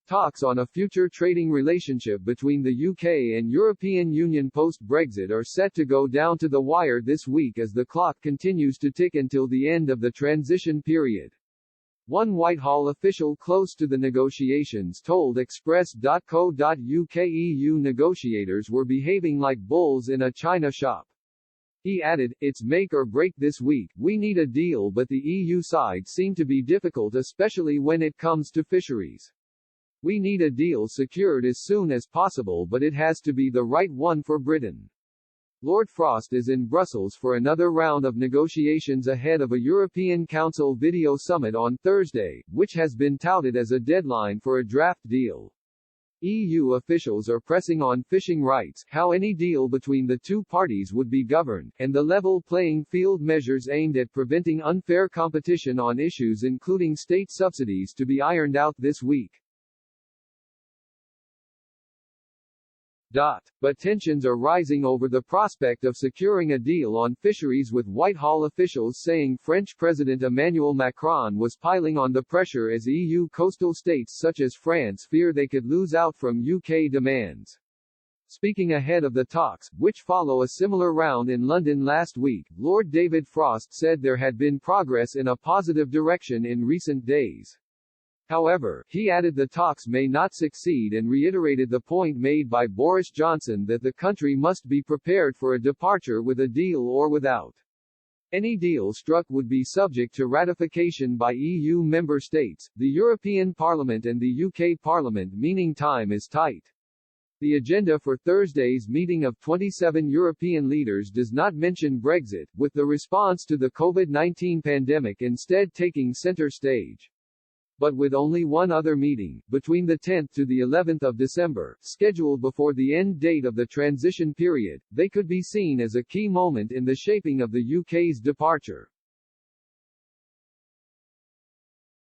Talks on a future trading relationship between the UK and European Union post-Brexit are set to go down to the wire this week as the clock continues to tick until the end of the transition period. One Whitehall official close to the negotiations told Express.co.uk EU negotiators were behaving like bulls in a china shop. He added, "It's make or break this week, we need a deal, but the EU side seem to be difficult, especially when it comes to fisheries. We need a deal secured as soon as possible, but it has to be the right one for Britain." Lord Frost is in Brussels for another round of negotiations ahead of a European Council video summit on Thursday, which has been touted as a deadline for a draft deal. EU officials are pressing on fishing rights, how any deal between the two parties would be governed, and the level playing field measures aimed at preventing unfair competition on issues including state subsidies to be ironed out this week. But tensions are rising over the prospect of securing a deal on fisheries, with Whitehall officials saying French President Emmanuel Macron was piling on the pressure as EU coastal states such as France fear they could lose out from UK demands. Speaking ahead of the talks, which follow a similar round in London last week, Lord David Frost said there had been progress in a positive direction in recent days. However, he added the talks may not succeed and reiterated the point made by Boris Johnson that the country must be prepared for a departure with a deal or without. Any deal struck would be subject to ratification by EU member states, the European Parliament and the UK Parliament, meaning time is tight. The agenda for Thursday's meeting of 27 European leaders does not mention Brexit, with the response to the COVID-19 pandemic instead taking center stage. But with only one other meeting, between the 10th to the 11th of December, scheduled before the end date of the transition period, they could be seen as a key moment in the shaping of the UK's departure.